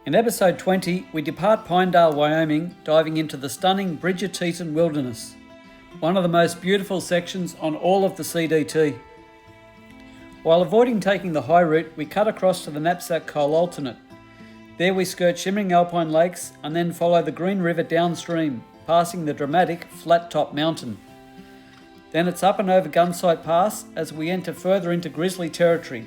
In episode 20, we depart Pinedale, Wyoming, diving into the stunning Bridger-Teton Wilderness, one of the most beautiful sections on all of the CDT. While avoiding taking the high route, we cut across to the Knapsack Col alternate. There we skirt shimmering alpine lakes and then follow the Green River downstream, passing the dramatic flat-top mountain. Then it's up and over Gunsight Pass as we enter further into grizzly territory.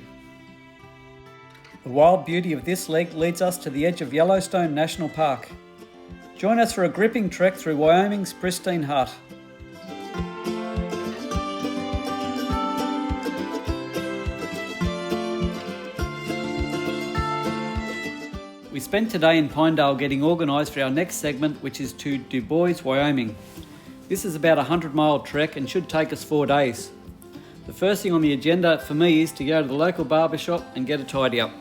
The wild beauty of this leg leads us to the edge of Yellowstone National Park. Join us for a gripping trek through Wyoming's pristine heart. We spent today in Pinedale getting organised for our next segment, which is to Du Bois, Wyoming. This is about a 100-mile trek and should take us 4 days. The first thing on the agenda for me is to go to the local barbershop and get a tidy up.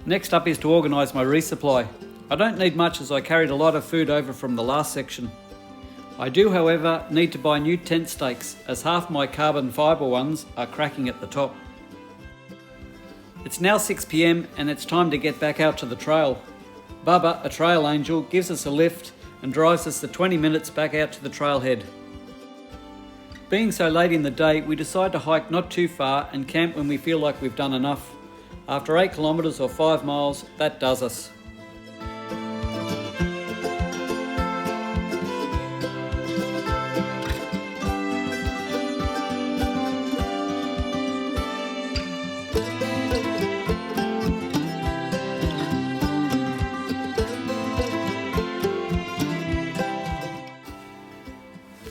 Next up is to organise my resupply. I don't need much as I carried a lot of food over from the last section. I do, however, need to buy new tent stakes as half my carbon fibre ones are cracking at the top. It's now 6 p.m. and it's time to get back out to the trail. Bubba, a trail angel, gives us a lift and drives us the 20 minutes back out to the trailhead. Being so late in the day, we decide to hike not too far and camp when we feel like we've done enough. After 8 kilometres or 5 miles, that does us.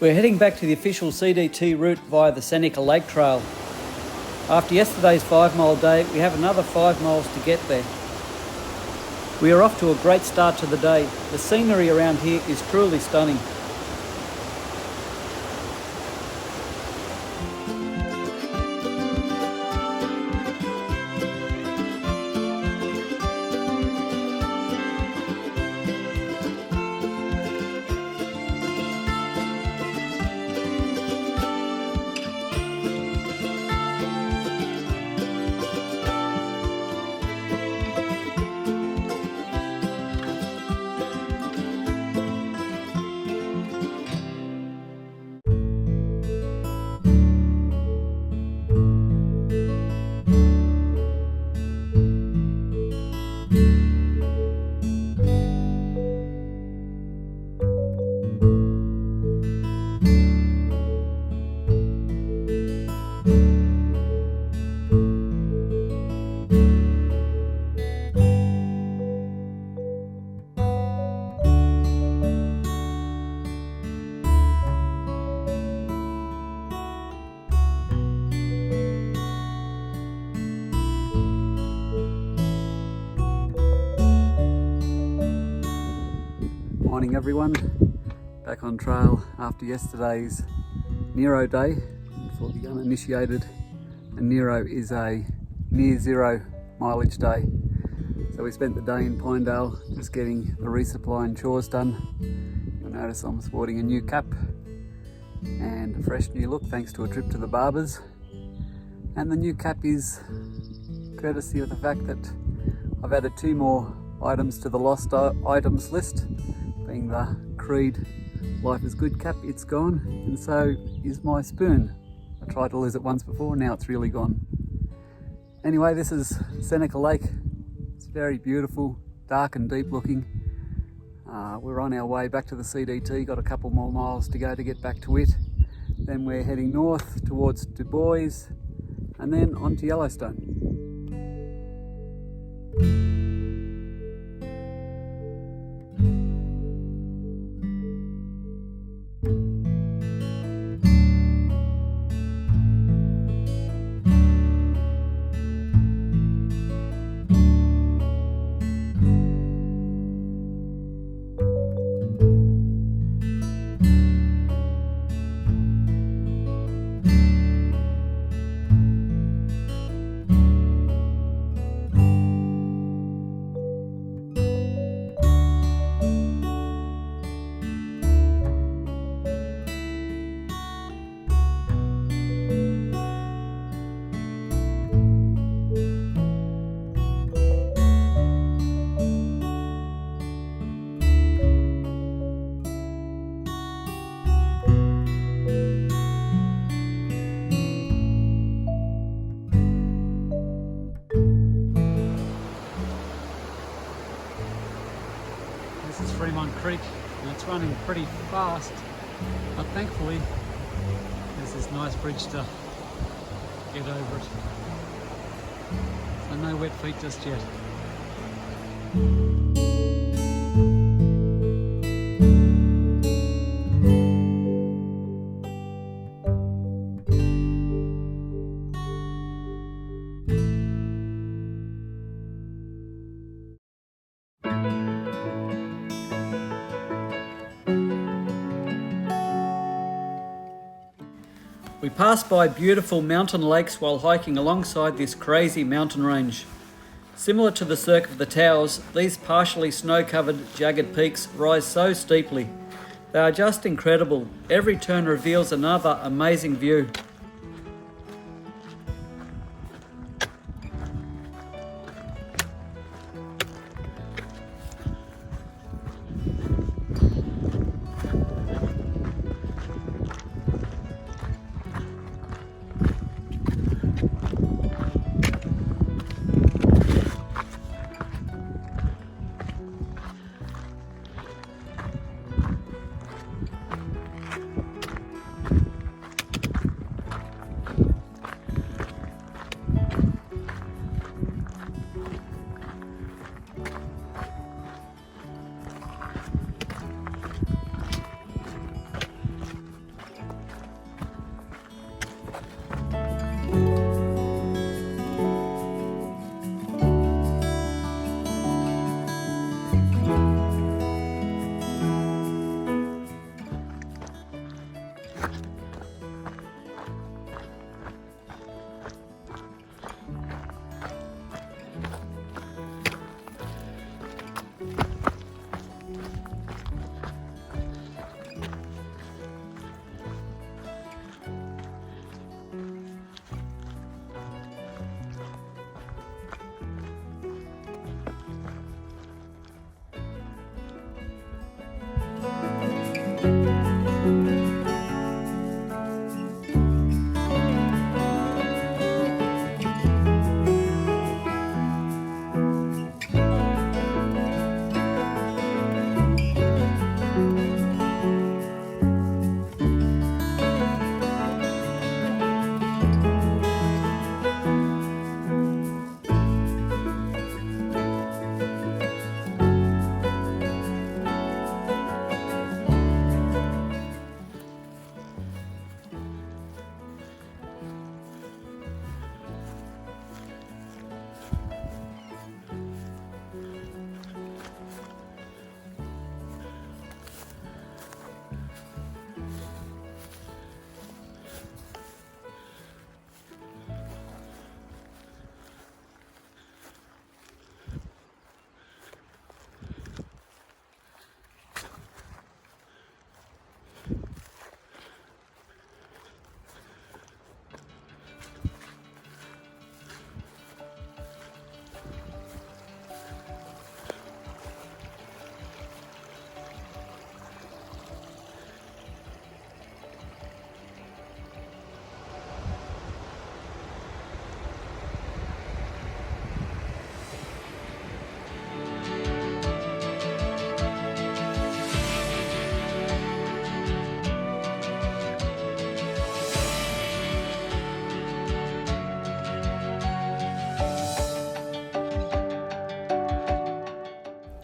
We're heading back to the official CDT route via the Seneca Lake Trail. After yesterday's 5-mile day, we have another 5 miles to get there. We are off to a great start to the day. The scenery around here is truly stunning. Morning everyone, back on trail after yesterday's Nero day. For the uninitiated, a Nero is a near zero mileage day. So we spent the day in Pinedale just getting the resupply and chores done. You'll notice I'm sporting a new cap and a fresh new look thanks to a trip to the barbers. And the new cap is courtesy of the fact that I've added 2 more items to the lost items list. Being the Creed Life is Good cap, it's gone, and so is my spoon. I tried to lose it once before, now it's really gone. Anyway, this is Seneca Lake. It's very beautiful, dark and deep looking. We're on our way back to the CDT, got a couple more miles to go to get back to it. Then we're heading north towards Du Bois and then on to Yellowstone. pretty fast, but thankfully there's this nice bridge to get over it. So no wet feet just yet. We passed by beautiful mountain lakes while hiking alongside this crazy mountain range. Similar to the Cirque of the Towers, these partially snow-covered jagged peaks rise so steeply. They are just incredible. Every turn reveals another amazing view.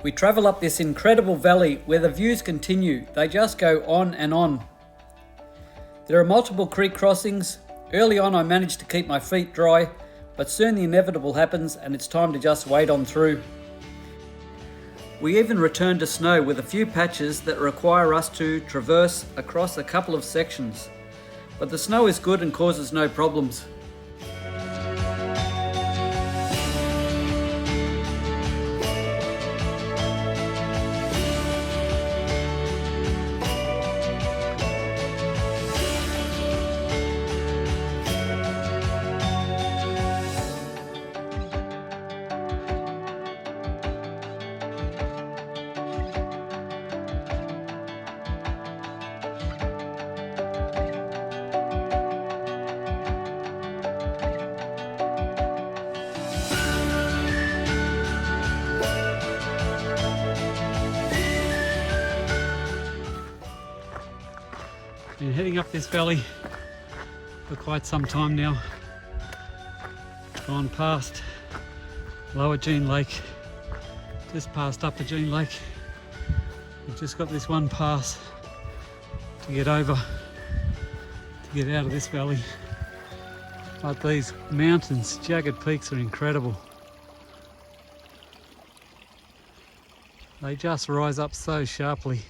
We travel up this incredible valley where the views continue. They just go on and on. There are multiple creek crossings. Early on I managed to keep my feet dry, but soon the inevitable happens and it's time to just wade on through. We even return to snow with a few patches that require us to traverse across a couple of sections. But the snow is good and causes no problems. Been heading up this valley for quite some time now. Gone past Lower Jean Lake, just past Upper Jean Lake. We've just got this one pass to get over, to get out of this valley. But these mountains, jagged peaks, are incredible. They just rise up so sharply.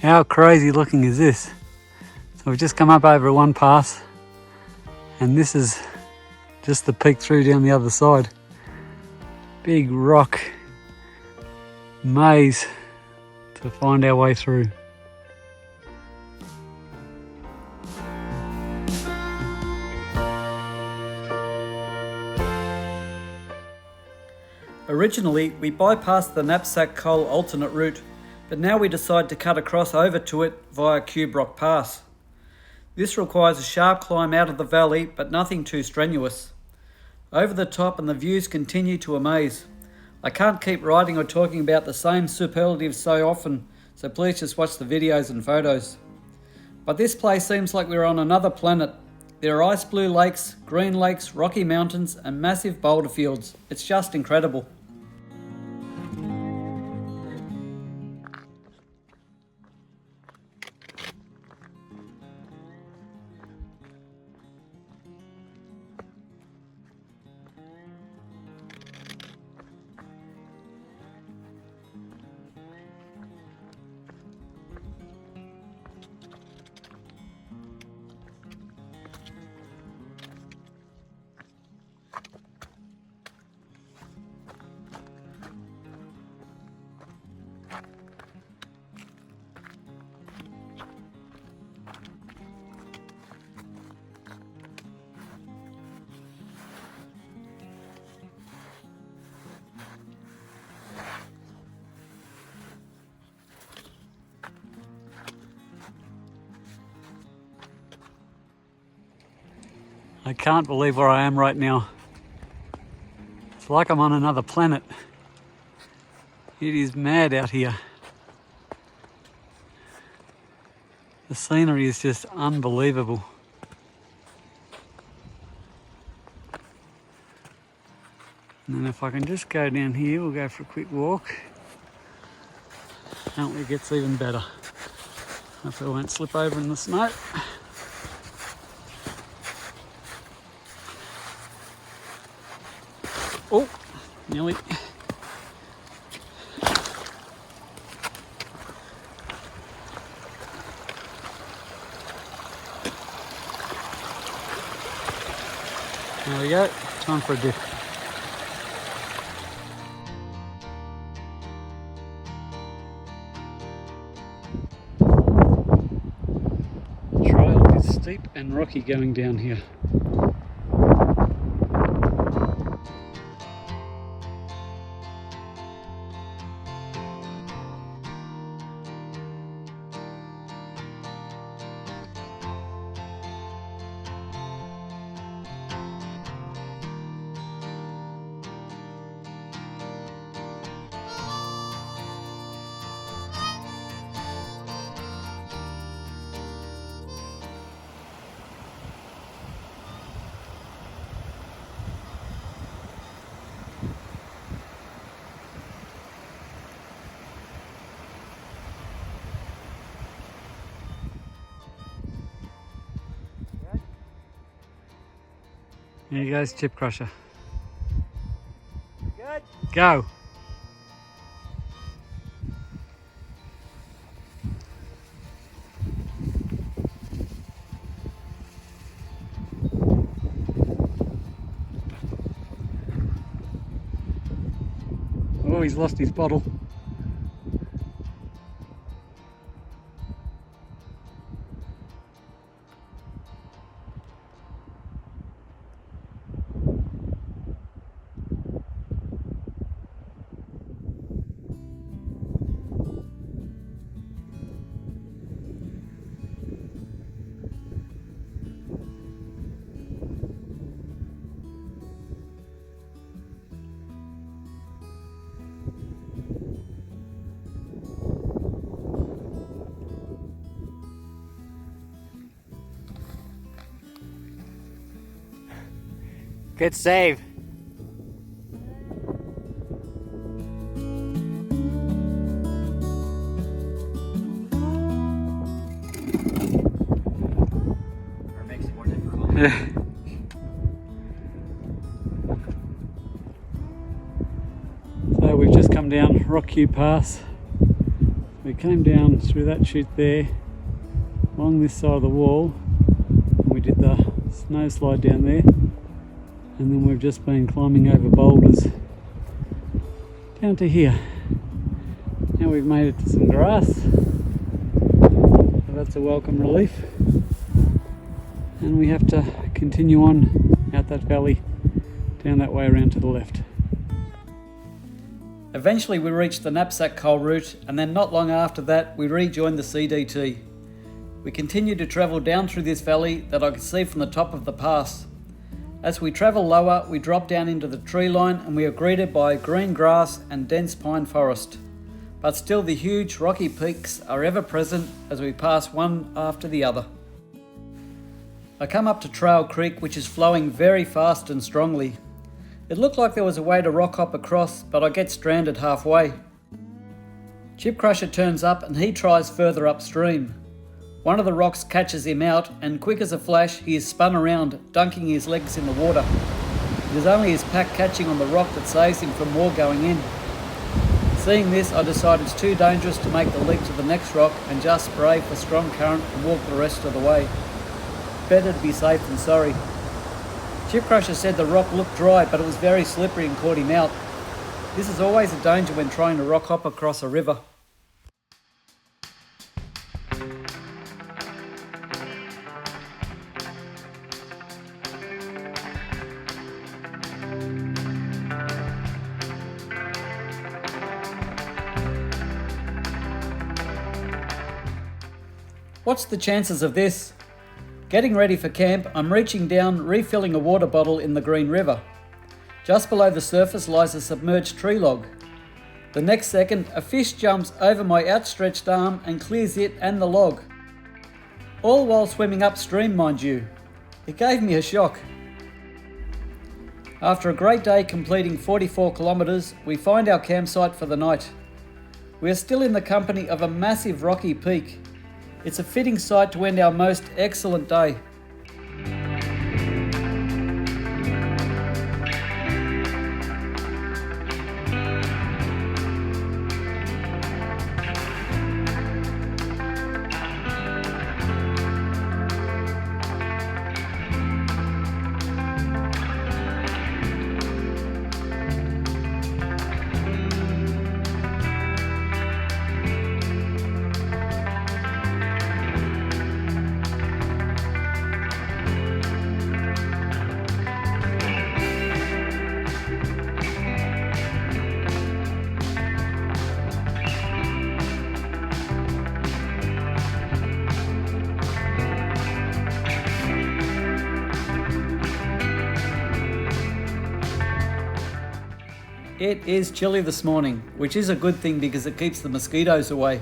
How crazy looking is this? So we've just come up over one pass, and this is just the peek through down the other side. Big rock maze to find our way through. Originally, we bypassed the Knapsack Col alternate route, but now we decide to cut across over to it via Cube Rock Pass. This requires a sharp climb out of the valley, but nothing too strenuous. Over the top and the views continue to amaze. I can't keep writing or talking about the same superlatives so often, so please just watch the videos and photos. But this place seems like we're on another planet. There are ice blue lakes, green lakes, rocky mountains and massive boulder fields. It's just incredible. I can't believe where I am right now. It's like I'm on another planet. It is mad out here. The scenery is just unbelievable. And then if I can just go down here, we'll go for a quick walk. Hopefully it gets even better. Hopefully I won't slip over in the snow. Oh, nearly. There we go, time for a dip. The trail is steep and rocky going down here. Here goes Chip Crusher. Good. Go. Oh, he's lost his bottle. Good save. Or makes it more difficult. Yeah. So we've just come down Rockview Pass. We came down through that chute there, along this side of the wall, and we did the snow slide down there. And then we've just been climbing over boulders down to here. Now we've made it to some grass, so that's a welcome relief. And we have to continue on out that valley, down that way around to the left. Eventually we reached the Knapsack Col route, and then not long after that we rejoined the CDT. We continued to travel down through this valley that I could see from the top of the pass. As we travel lower, we drop down into the tree line and we are greeted by green grass and dense pine forest. But still the huge rocky peaks are ever present as we pass one after the other. I come up to Trail Creek, which is flowing very fast and strongly. It looked like there was a way to rock hop across, but I get stranded halfway. Chip Crusher turns up and he tries further upstream. One of the rocks catches him out, and quick as a flash he is spun around, dunking his legs in the water. It is only his pack catching on the rock that saves him from more going in. Seeing this, I decide it's too dangerous to make the leap to the next rock and just brave the strong current and walk the rest of the way. Better to be safe than sorry. Chip Crusher said the rock looked dry, but it was very slippery and caught him out. This is always a danger when trying to rock hop across a river. What's the chances of this? Getting ready for camp, I'm reaching down, refilling a water bottle in the Green River. Just below the surface lies a submerged tree log. The next second, a fish jumps over my outstretched arm and clears it and the log. All while swimming upstream, mind you. It gave me a shock. After a great day completing 44 kilometres, we find our campsite for the night. We are still in the company of a massive rocky peak. It's a fitting site to end our most excellent day. It is chilly this morning, which is a good thing because it keeps the mosquitoes away.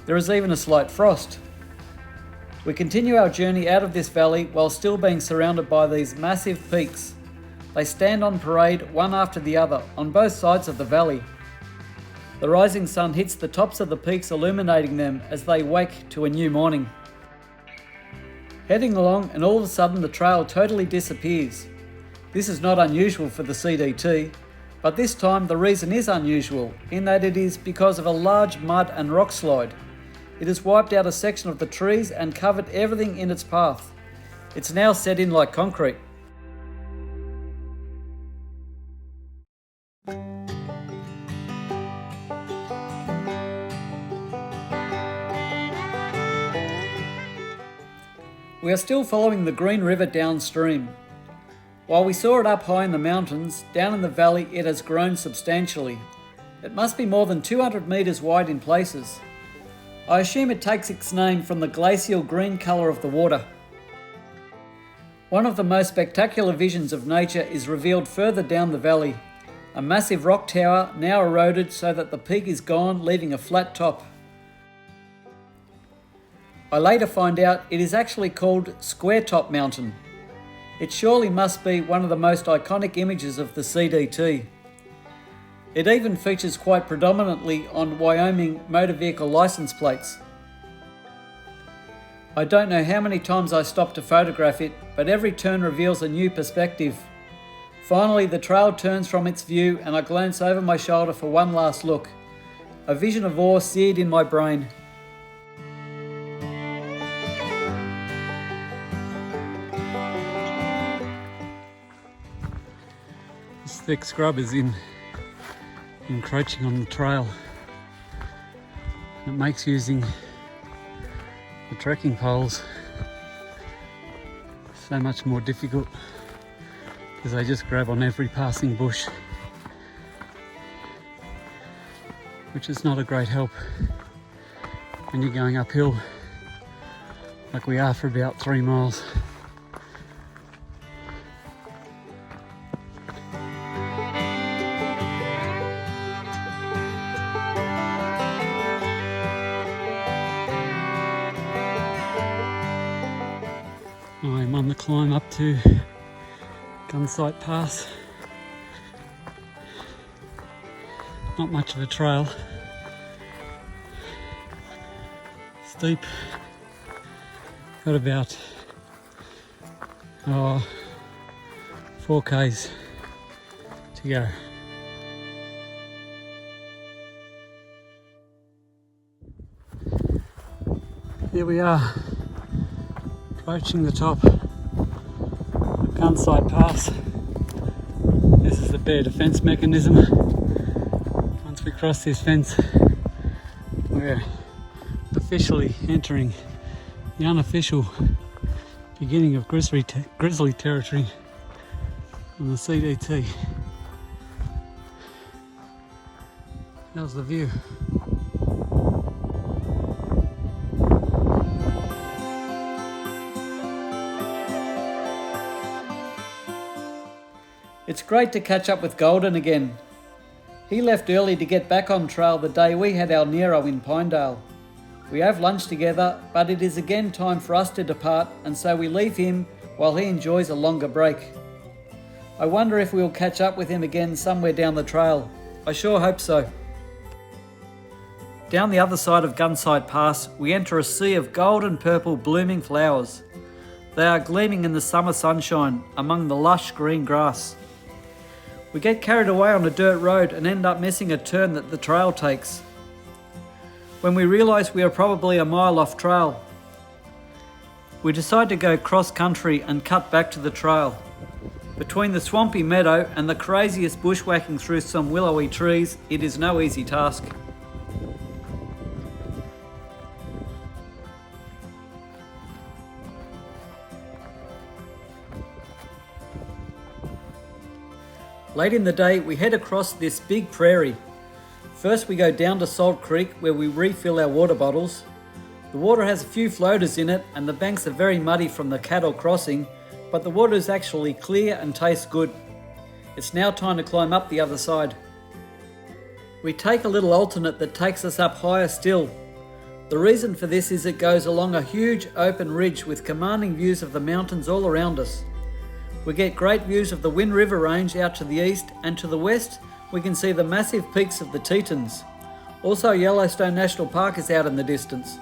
There is even a slight frost. We continue our journey out of this valley while still being surrounded by these massive peaks. They stand on parade one after the other on both sides of the valley. The rising sun hits the tops of the peaks, illuminating them as they wake to a new morning. Heading along, and all of a sudden the trail totally disappears. This is not unusual for the CDT, but this time the reason is unusual in that it is because of a large mud and rock slide. It has wiped out a section of the trees and covered everything in its path. It's now set in like concrete. We are still following the Green River downstream. While we saw it up high in the mountains, down in the valley it has grown substantially. It must be more than 200 metres wide in places. I assume it takes its name from the glacial green colour of the water. One of the most spectacular visions of nature is revealed further down the valley. A massive rock tower now eroded so that the peak is gone, leaving a flat top. I later find out it is actually called Square Top Mountain. It surely must be one of the most iconic images of the CDT. It even features quite predominantly on Wyoming motor vehicle license plates. I don't know how many times I stopped to photograph it, but every turn reveals a new perspective. Finally, the trail turns from its view and I glance over my shoulder for one last look. A vision of awe seared in my brain. This thick scrub is encroaching on the trail. It makes using the trekking poles so much more difficult because they just grab on every passing bush, which is not a great help when you're going uphill like we are for about 3 miles. I'm on the climb up to Gunsight Pass. Not much of a trail. Steep. Got about 4 k's to go. Here we are, approaching the top of Gunsight Pass. This is the bear defence mechanism. Once we cross this fence, we're officially entering the unofficial beginning of grizzly territory on the CDT. How's the view? It's great to catch up with Golden again. He left early to get back on trail the day we had our Nero in Pinedale. We have lunch together, but it is again time for us to depart, and so we leave him while he enjoys a longer break. I wonder if we'll catch up with him again somewhere down the trail. I sure hope so. Down the other side of Gunsight Pass, we enter a sea of gold and purple blooming flowers. They are gleaming in the summer sunshine among the lush green grass. We get carried away on a dirt road and end up missing a turn that the trail takes. When we realise we are probably a mile off trail, we decide to go cross country and cut back to the trail. Between the swampy meadow and the craziest bushwhacking through some willowy trees, it is no easy task. Late in the day, we head across this big prairie. First we go down to Salt Creek where we refill our water bottles. The water has a few floaters in it and the banks are very muddy from the cattle crossing, but the water is actually clear and tastes good. It's now time to climb up the other side. We take a little alternate that takes us up higher still. The reason for this is it goes along a huge open ridge with commanding views of the mountains all around us. We get great views of the Wind River Range out to the east, and to the west we can see the massive peaks of the Tetons. Also, Yellowstone National Park is out in the distance.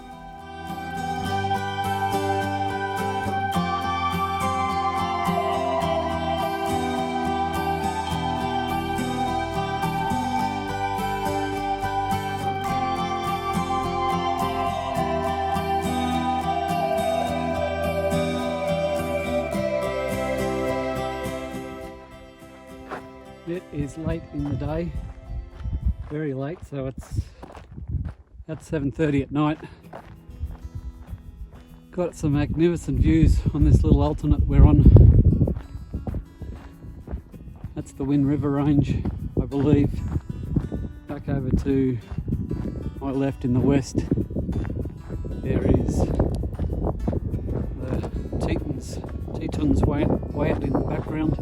It is late in the day, very late, so it's at 7:30 at night. Got some magnificent views on this little alternate we're on. That's the Wind River Range, I believe. Back over to my left in the west, there is the Tetons way out in the background.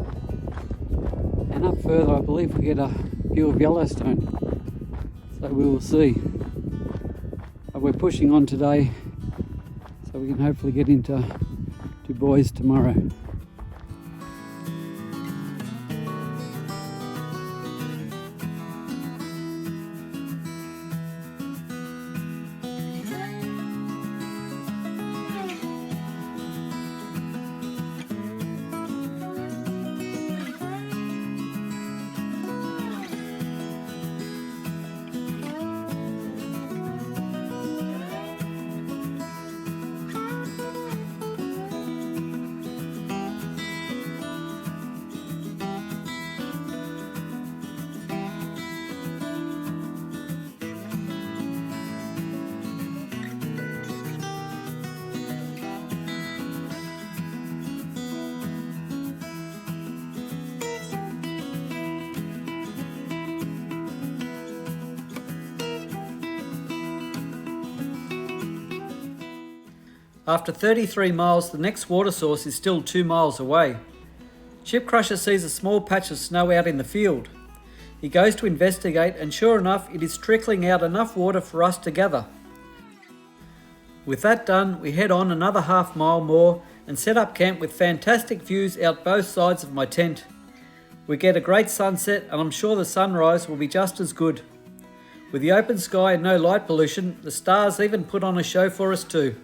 And up further, I believe we get a view of Yellowstone. So we will see. But we're pushing on today, so we can hopefully get into Boise tomorrow. After 33 miles, the next water source is still 2 miles away. Chip Crusher sees a small patch of snow out in the field. He goes to investigate, and sure enough, it is trickling out enough water for us to gather. With that done, we head on another half mile more and set up camp with fantastic views out both sides of my tent. We get a great sunset, and I'm sure the sunrise will be just as good. With the open sky and no light pollution, the stars even put on a show for us too.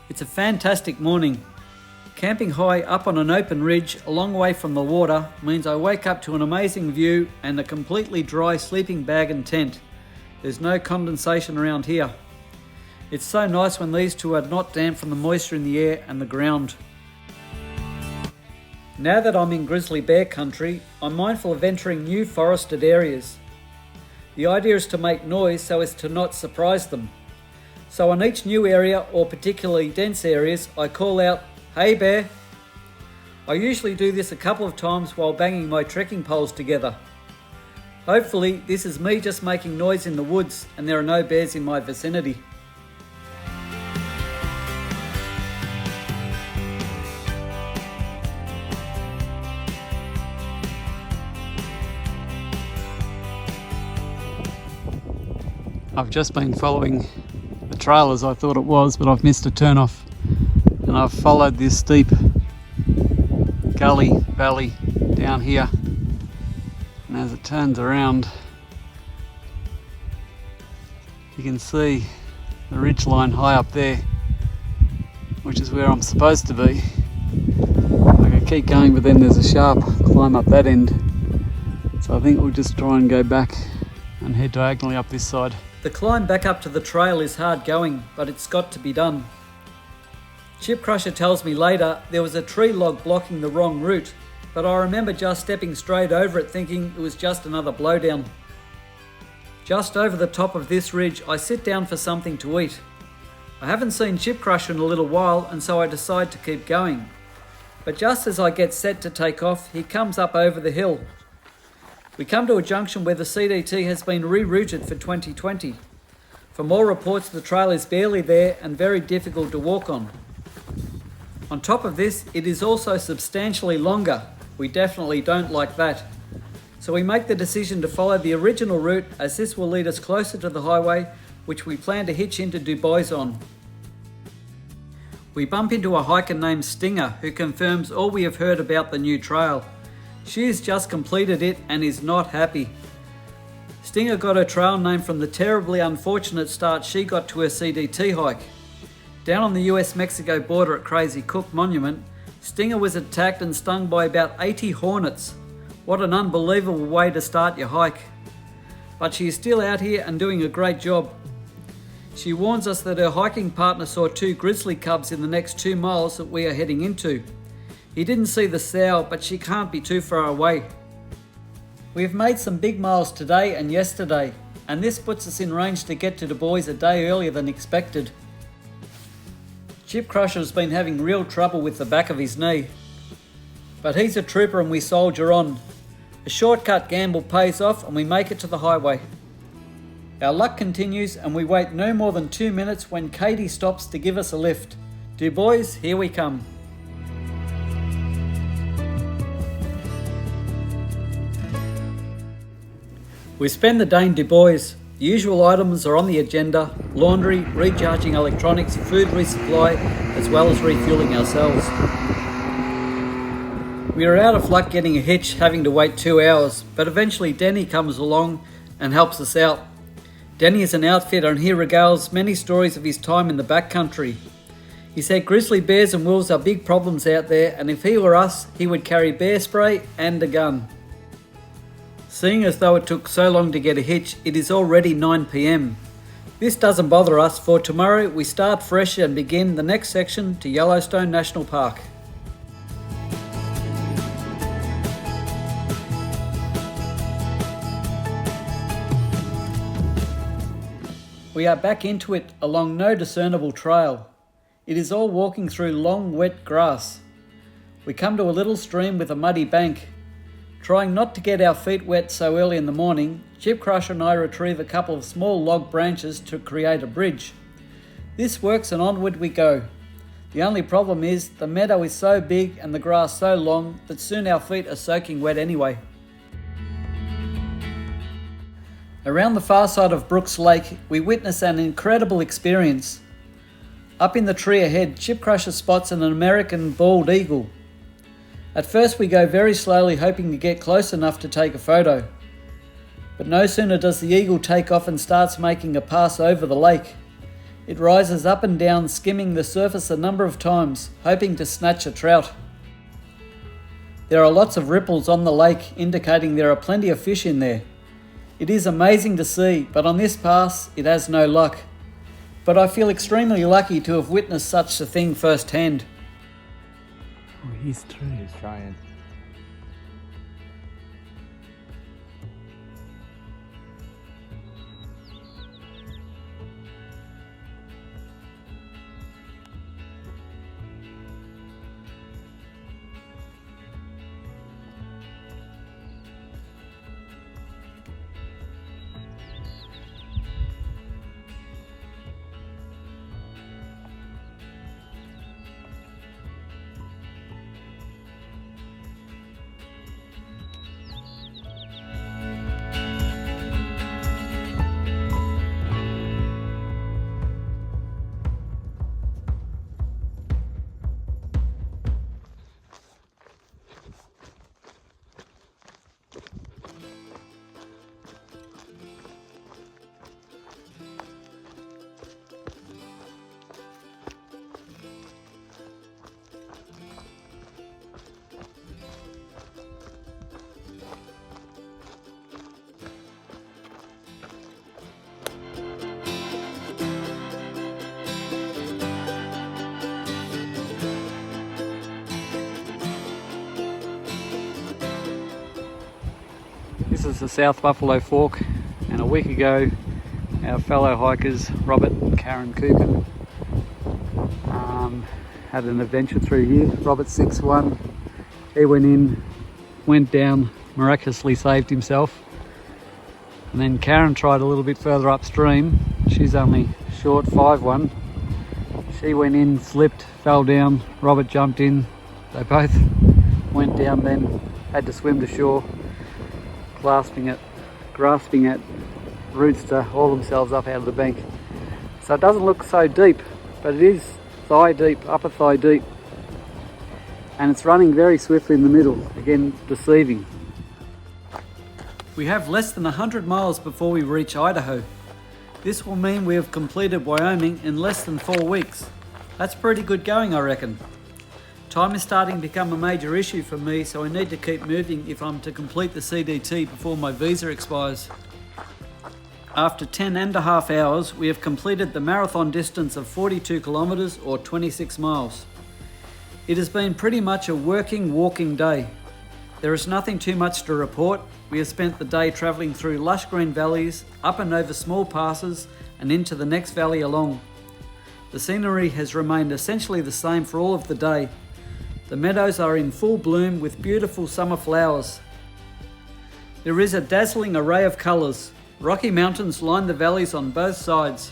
It's a fantastic morning. Camping high up on an open ridge a long way from the water means I wake up to an amazing view and a completely dry sleeping bag and tent. There's no condensation around here. It's so nice when these two are not damp from the moisture in the air and the ground. Now that I'm in grizzly bear country, I'm mindful of entering new forested areas. The idea is to make noise so as to not surprise them. So on each new area or particularly dense areas, I call out, "Hey bear." I usually do this a couple of times while banging my trekking poles together. Hopefully this is me just making noise in the woods and there are no bears in my vicinity. I've just been following the trail as I thought it was, but I've missed a turnoff, and I've followed this steep gully valley down here, and as it turns around you can see the ridge line high up there, which is where I'm supposed to be. I can keep going, but then there's a sharp climb up that end, so I think we'll just try and go back and head diagonally up this side. The climb back up to the trail is hard going, but it's got to be done. Chip Crusher tells me later there was a tree log blocking the wrong route, but I remember just stepping straight over it thinking it was just another blowdown. Just over the top of this ridge, I sit down for something to eat. I haven't seen Chip Crusher in a little while, and so I decide to keep going. But just as I get set to take off, he comes up over the hill. We come to a junction where the CDT has been rerouted for 2020. From all reports, the trail is barely there and very difficult to walk on. On top of this, it is also substantially longer. We definitely don't like that. So we make the decision to follow the original route, as this will lead us closer to the highway, which we plan to hitch into Du Bois on. We bump into a hiker named Stinger, who confirms all we have heard about the new trail. She has just completed it and is not happy. Stinger got her trail name from the terribly unfortunate start she got to her CDT hike. Down on the US-Mexico border at Crazy Cook Monument, Stinger was attacked and stung by about 80 hornets. What an unbelievable way to start your hike. But she is still out here and doing a great job. She warns us that her hiking partner saw 2 grizzly cubs in the next 2 miles that we are heading into. He didn't see the sow, but she can't be too far away. We have made some big miles today and yesterday, and this puts us in range to get to Du Bois a day earlier than expected. Chip Crusher has been having real trouble with the back of his knee, but he's a trooper and we soldier on. A shortcut gamble pays off and we make it to the highway. Our luck continues and we wait no more than 2 minutes when Katie stops to give us a lift. Du Bois, here we come. We spend the day in Du Bois. The usual items are on the agenda: laundry, recharging electronics, food resupply, as well as refueling ourselves. We are out of luck getting a hitch, having to wait 2 hours, but eventually Denny comes along and helps us out. Denny is an outfitter and he regales many stories of his time in the backcountry. He said grizzly bears and wolves are big problems out there, and if he were us, he would carry bear spray and a gun. Seeing as though it took so long to get a hitch, it is already 9 PM. This doesn't bother us, for tomorrow we start fresh and begin the next section to Yellowstone National Park. We are back into it along no discernible trail. It is all walking through long wet grass. We come to a little stream with a muddy bank. Trying not to get our feet wet so early in the morning, Chip Crusher and I retrieve a couple of small log branches to create a bridge. This works and onward we go. The only problem is the meadow is so big and the grass so long that soon our feet are soaking wet anyway. Around the far side of Brooks Lake, we witness an incredible experience. Up in the tree ahead, Chip Crusher spots an American bald eagle. At first we go very slowly, hoping to get close enough to take a photo. But no sooner does the eagle take off and starts making a pass over the lake. It rises up and down, skimming the surface a number of times, hoping to snatch a trout. There are lots of ripples on the lake, indicating there are plenty of fish in there. It is amazing to see, but on this pass it has no luck. But I feel extremely lucky to have witnessed such a thing firsthand. Oh, he's trying. He's trying. This is the South Buffalo Fork, and a week ago our fellow hikers Robert and Karen Coogan had an adventure through here. Robert 6'1", he went down, miraculously saved himself, and then Karen tried a little bit further upstream. She's only short 5'1", she went in, slipped, fell down. Robert jumped in, they both went down, then had to swim to shore. grasping at roots to haul themselves up out of the bank. So it doesn't look so deep, but it is thigh deep, upper thigh deep. And it's running very swiftly in the middle, again deceiving. We have less than 100 miles before we reach Idaho. This will mean we have completed Wyoming in less than 4 weeks. That's pretty good going, I reckon. Time is starting to become a major issue for me, so I need to keep moving if I'm to complete the CDT before my visa expires. After 10.5 hours, we have completed the marathon distance of 42 kilometres or 26 miles. It has been pretty much a walking day. There is nothing too much to report. We have spent the day travelling through lush green valleys, up and over small passes, and into the next valley along. The scenery has remained essentially the same for all of the day. The meadows are in full bloom with beautiful summer flowers. There is a dazzling array of colours. Rocky mountains line the valleys on both sides.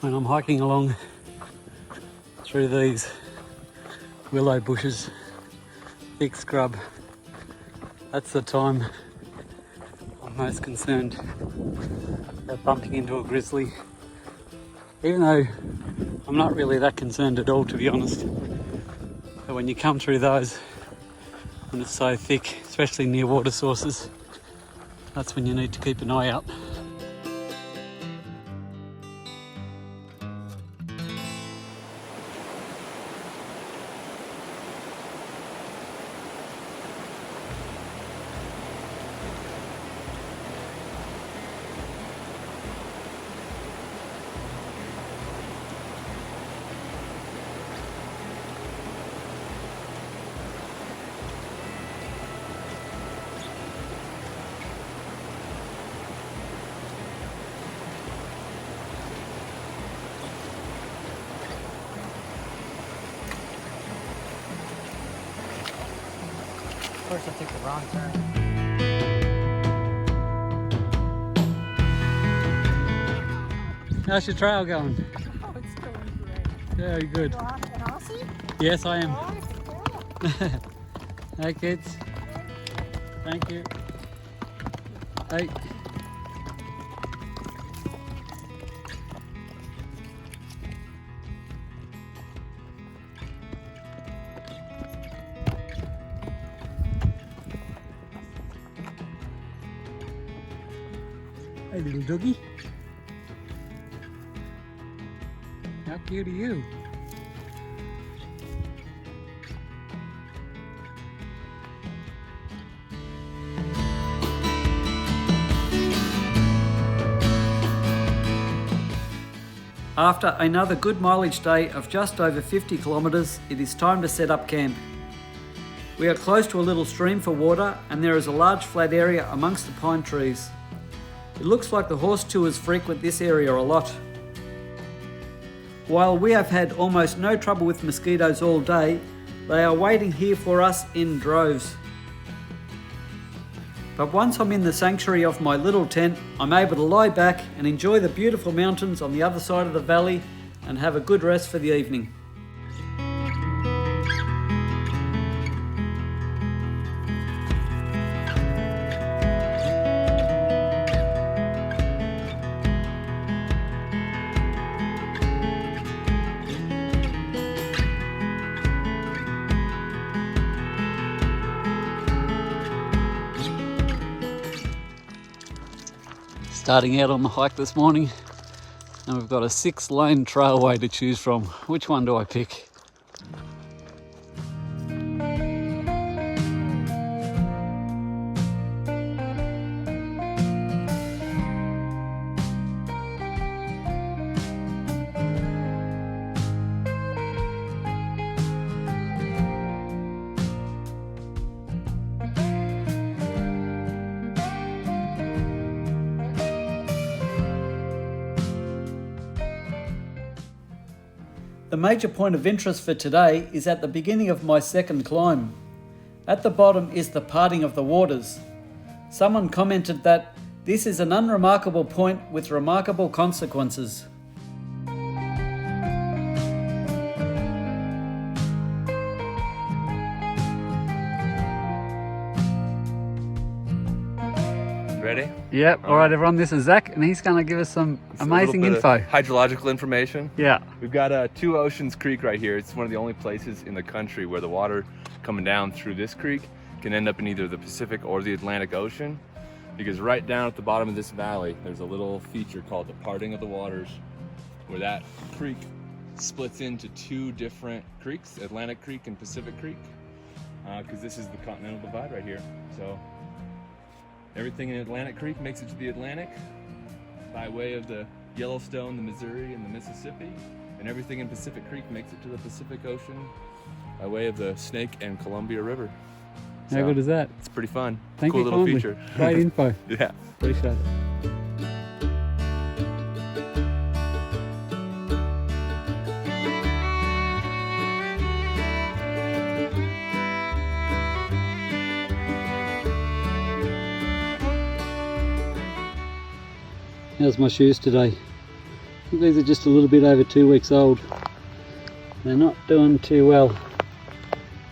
When I'm hiking along through these willow bushes, thick scrub, that's the time I'm most concerned about bumping into a grizzly. Even though I'm not really that concerned at all, to be honest. But when you come through those, when it's so thick, especially near water sources, that's when you need to keep an eye out. Of course, I took the wrong turn. How's your trail going? Oh, it's going great. Very good. You are an Aussie? Yes, I am. Oh, Hey kids. Thank you. Hey. Hey little doggy. How cute are you? After another good mileage day of just over 50 kilometres, it is time to set up camp. We are close to a little stream for water and there is a large flat area amongst the pine trees. It looks like the horse tours frequent this area a lot. While we have had almost no trouble with mosquitoes all day, they are waiting here for us in droves. But once I'm in the sanctuary of my little tent, I'm able to lie back and enjoy the beautiful mountains on the other side of the valley and have a good rest for the evening. Starting out on the hike this morning, and we've got a 6-lane trailway to choose from. Which one do I pick? The major point of interest for today is at the beginning of my second climb. At the bottom is the parting of the waters. Someone commented that this is an unremarkable point with remarkable consequences. Ready? Yep, alright everyone, this is Zach and he's going to give us some amazing info. Hydrological information. Yeah. We've got Two Oceans Creek right here. It's one of the only places in the country where the water coming down through this creek can end up in either the Pacific or the Atlantic Ocean. Because right down at the bottom of this valley, there's a little feature called the parting of the waters, where that creek splits into two different creeks, Atlantic Creek and Pacific Creek, because this is the Continental Divide right here. So everything in Atlantic Creek makes it to the Atlantic by way of the Yellowstone, the Missouri, and the Mississippi, and everything in Pacific Creek makes it to the Pacific Ocean by way of the Snake and Columbia River. How good is that? It's pretty fun. Thank cool you little kindly. feature. Great info. Yeah. Appreciate it. How's my shoes today? I think these are just a little bit over 2 weeks old. They're not doing too well.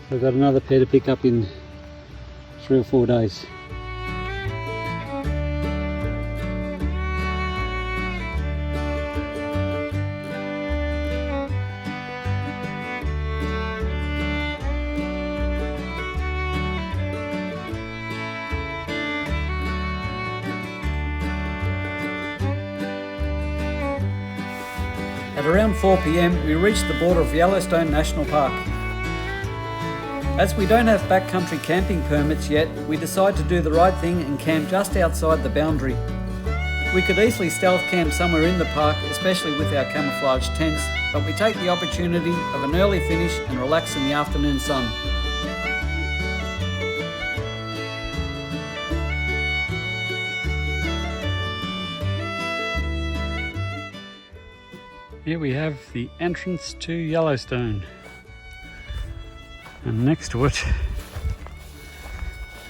So I've got another pair to pick up in 3 or 4 days. At around 4 p.m, we reached the border of Yellowstone National Park. As we don't have backcountry camping permits yet, we decide to do the right thing and camp just outside the boundary. We could easily stealth camp somewhere in the park, especially with our camouflage tents, but we take the opportunity of an early finish and relax in the afternoon sun. Here we have the entrance to Yellowstone, and next to it,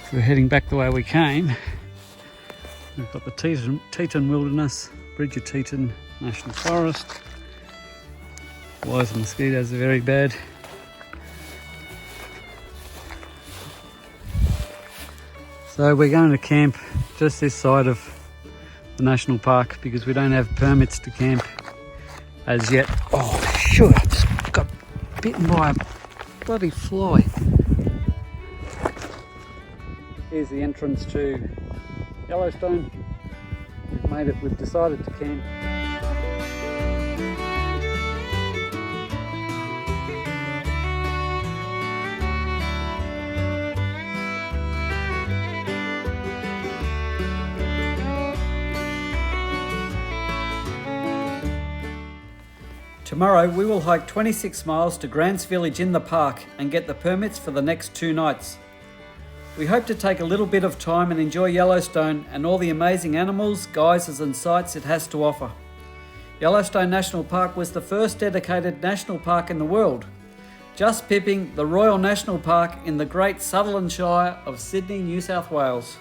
if we're heading back the way we came, we've got the Teton Wilderness, Bridger-Teton National Forest. Flies and mosquitoes are very bad. So we're going to camp just this side of the national park because we don't have permits to camp as yet. Oh shoot, I just got bitten by a bloody fly. Here's the entrance to Yellowstone. We've decided to camp. Tomorrow we will hike 26 miles to Grant's Village in the park and get the permits for the next 2 nights. We hope to take a little bit of time and enjoy Yellowstone and all the amazing animals, geysers and sights it has to offer. Yellowstone National Park was the first dedicated national park in the world, just pipping the Royal National Park in the Great Sutherland Shire of Sydney, New South Wales.